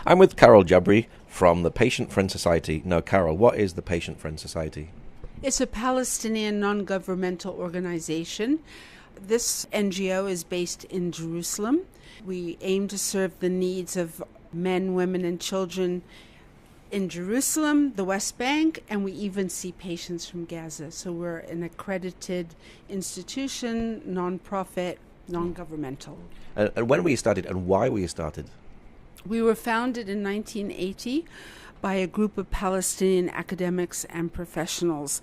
I'm with Carol Jaberi from the Patient Friend Society. Now, Carol, what is the Patient Friend Society? It's a Palestinian non-governmental organization. This NGO is based in Jerusalem. We aim to serve the needs of men, women, and children in Jerusalem, the West Bank, and we even see patients from Gaza. So we're an accredited institution, non-profit, non-governmental. And when were you started and why were you started? We were founded in 1980 by a group of Palestinian academics and professionals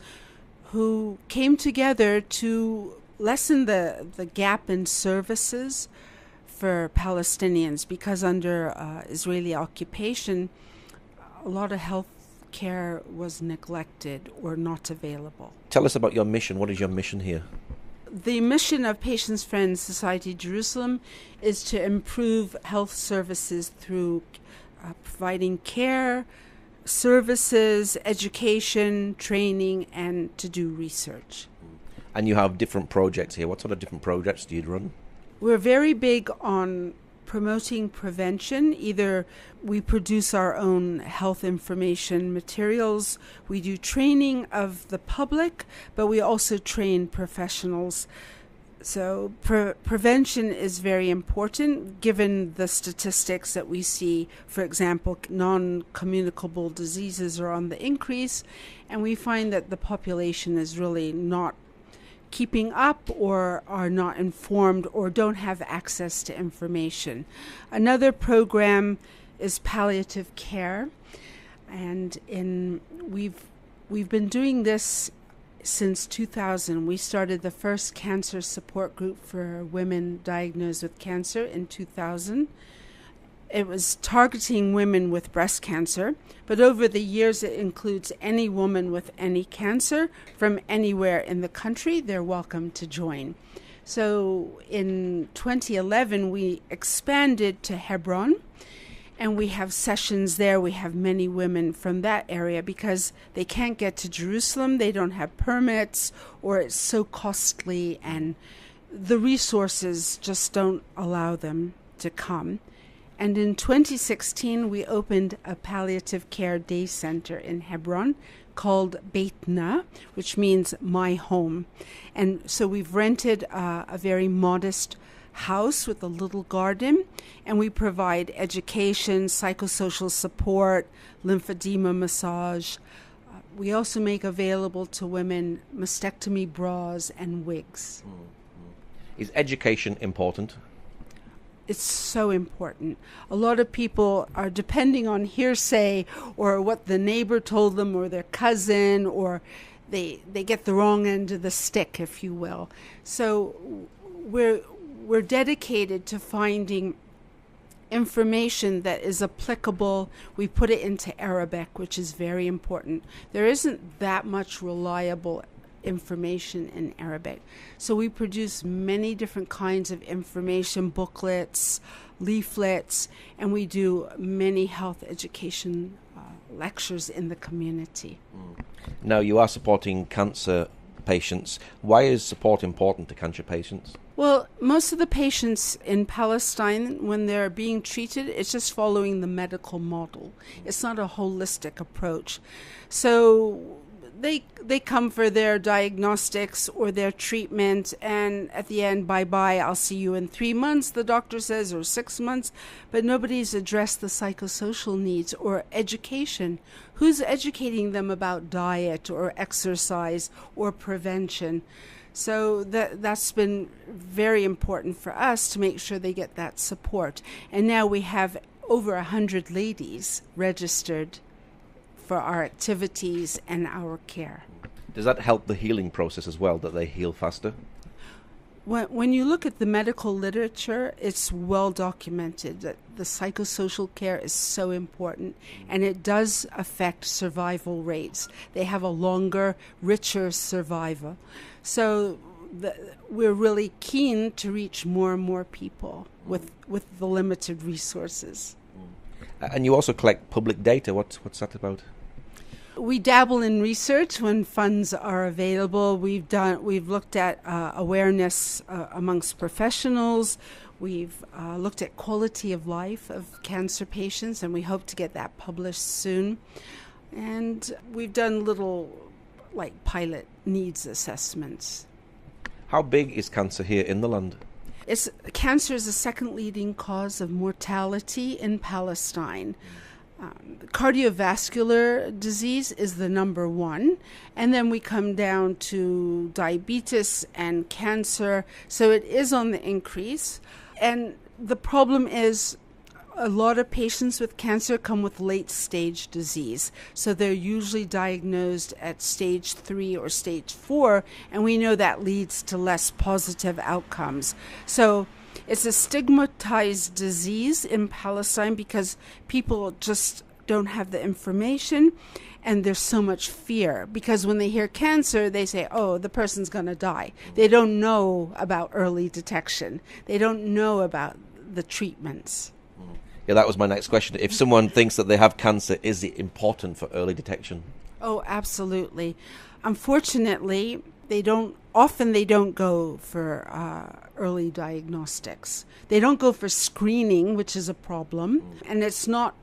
who came together to lessen the gap in services for Palestinians, because under Israeli occupation, a lot of health care was neglected or not available. Tell us about your mission. What is your mission here? The mission of Patients Friend Society Jerusalem is to improve health services through providing care, services, education, training, and to do research. And you have different projects here. What sort of different projects do you run? We're very big on promoting prevention. Either we produce our own health information materials, we do training of the public, but we also train professionals. So prevention is very important given the statistics that we see. For example, non-communicable diseases are on the increase, and we find that the population is really not keeping up or are not informed or don't have access to information. Another program is palliative care, and we've been doing this since 2000. We started the first cancer support group for women diagnosed with cancer in 2000. It was targeting women with breast cancer, but over the years it includes any woman with any cancer from anywhere in the country. They're welcome to join. So in 2011 we expanded to Hebron, and we have sessions there. We have many women from that area because they can't get to Jerusalem. They don't have permits, or it's so costly and the resources just don't allow them to come. And in 2016, we opened a palliative care day center in Hebron called Beitna, which means my home. And so we've rented a very modest house with a little garden, and we provide education, psychosocial support, lymphedema massage. We also make available to women mastectomy bras and wigs. Is education important? It's so important. A lot of people are depending on hearsay or what the neighbor told them or their cousin, or they get the wrong end of the stick, if you will. So we're dedicated to finding information that is applicable. We put it into Arabic, which is very important. There isn't that much reliable information in Arabic. So we produce many different kinds of information, booklets, leaflets, and we do many health education lectures in the community. Now, you are supporting cancer patients. Why is support important to cancer patients? Well, most of the patients in Palestine, when they're being treated, it's just following the medical model. It's not a holistic approach. So they come for their diagnostics or their treatment, and at the end, bye-bye, I'll see you in 3 months, the doctor says, or 6 months, but nobody's addressed the psychosocial needs or education. Who's educating them about diet or exercise or prevention? So that's been very important for us to make sure they get that support. And now we have over 100 ladies registered for our activities and our care. Does that help the healing process as well, that they heal faster? When you look at the medical literature, it's well documented that the psychosocial care is so important, and it does affect survival rates. They have a longer, richer survival. So we're really keen to reach more and more people with the limited resources. And you also collect public data. What's that about? We dabble in research when funds are available. We've looked at awareness amongst professionals. We've looked at quality of life of cancer patients, and we hope to get that published soon. And we've done little pilot needs assessments. How big is cancer here in the land? Cancer is the second leading cause of mortality in Palestine. Cardiovascular disease is the number one, and then we come down to diabetes and cancer, so it is on the increase. And the problem is a lot of patients with cancer come with late-stage disease, so they're usually diagnosed at stage 3 or stage 4, and we know that leads to less positive outcomes. So it's a stigmatized disease in Palestine because people just don't have the information, and there's so much fear because when they hear cancer, they say, oh, the person's going to die. They don't know about early detection. They don't know about the treatments. Yeah, that was my next question. If someone thinks that they have cancer, is it important for early detection? Oh, absolutely. Unfortunately, they don't go for early diagnostics. They don't go for screening, which is a problem, and it's not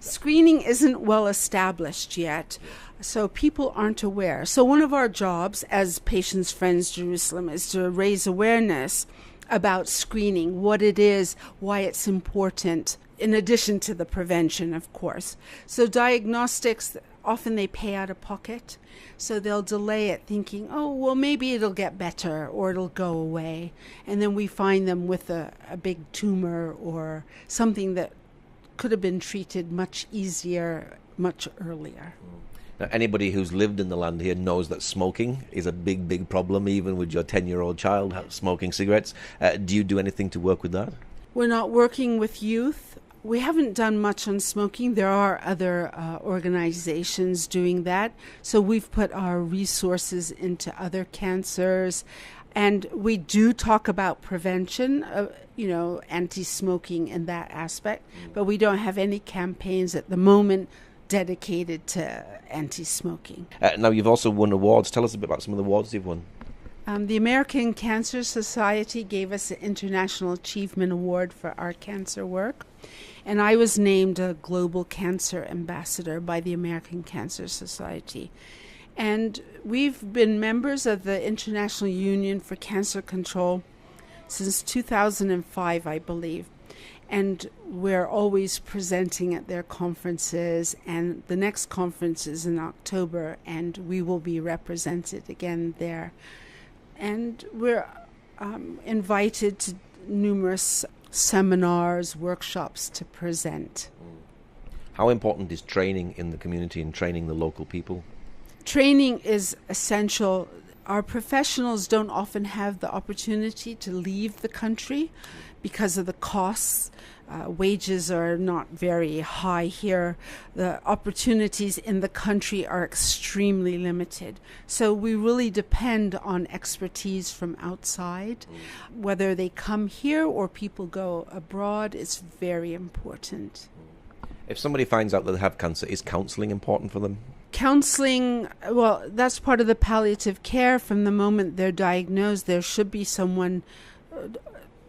screening isn't well established yet, so people aren't aware. So one of our jobs as Patients Friends Jerusalem is to raise awareness about screening, what it is, why it's important, in addition to the prevention, of course. So diagnostics, often they pay out of pocket, so they'll delay it thinking, oh, well, maybe it'll get better or it'll go away. And then we find them with a big tumor or something that could have been treated much easier, much earlier. Now, anybody who's lived in the land here knows that smoking is a big, big problem, even with your 10-year-old child smoking cigarettes. Do you do anything to work with that? We're not working with youth. We haven't done much on smoking. There are other organizations doing that. So we've put our resources into other cancers. And we do talk about prevention, anti-smoking in that aspect. But we don't have any campaigns at the moment dedicated to anti-smoking. Now, you've also won awards. Tell us a bit about some of the awards you've won. The American Cancer Society gave us an International Achievement Award for our cancer work. And I was named a Global Cancer Ambassador by the American Cancer Society. And we've been members of the International Union for Cancer Control since 2005, I believe. And we're always presenting at their conferences, and the next conference is in October, and we will be represented again there. And we're invited to numerous seminars, workshops to present. How important is training in the community and training the local people? Training is essential. Our professionals don't often have the opportunity to leave the country because of the costs. Wages are not very high here. The opportunities in the country are extremely limited. So we really depend on expertise from outside. Whether they come here or people go abroad, it's very important. If somebody finds out that they have cancer, is counselling important for them? Counseling, well, that's part of the palliative care. From the moment they're diagnosed, there should be someone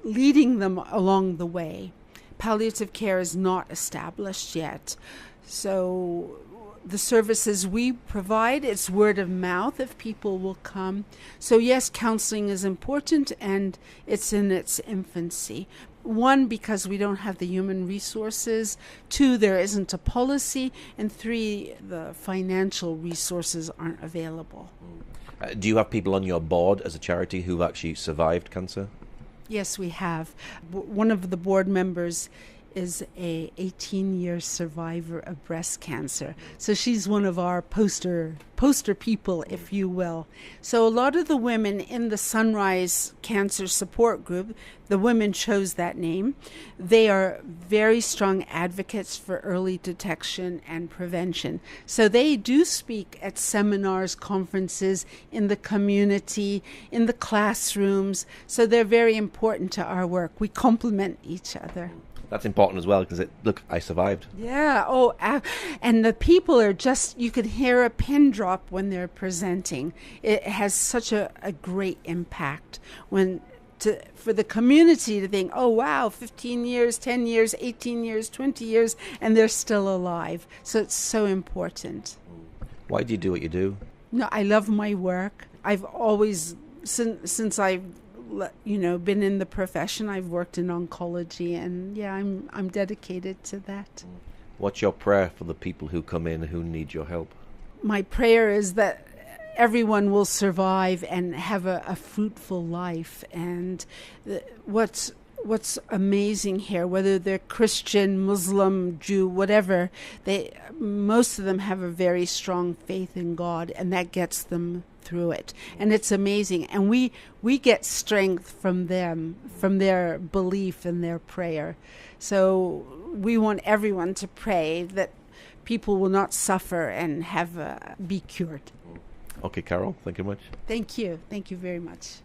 leading them along the way. Palliative care is not established yet. So the services we provide, it's word of mouth if people will come. So yes, counseling is important, and it's in its infancy. 1, because we don't have the human resources. 2, there isn't a policy. And 3, the financial resources aren't available. Do you have people on your board as a charity who've actually survived cancer? Yes, we have. One of the board members is a 18-year survivor of breast cancer. So she's one of our poster people, if you will. So a lot of the women in the Sunrise Cancer Support Group, the women chose that name. They are very strong advocates for early detection and prevention. So they do speak at seminars, conferences, in the community, in the classrooms. So they're very important to our work. We complement each other. That's important as well, because look, I survived. Yeah. Oh, and the people are just, you can hear a pin drop when they're presenting. It has such a great impact when for the community to think, oh wow, 15 years, 10 years, 18 years, 20 years, and they're still alive. So it's so important. Why do you do what you do? No, I love my work. I've always, since I've been in the profession, I've worked in oncology, and yeah, I'm dedicated to that. What's your prayer for the people who come in who need your help? My prayer is that everyone will survive and have a fruitful life. And what's amazing here, whether they're Christian, Muslim, Jew, whatever, most of them have a very strong faith in God, and that gets them through it. And it's amazing. And we get strength from them, from their belief and their prayer. So we want everyone to pray that people will not suffer and be cured. Okay, Carol, thank you much. Thank you. Thank you very much.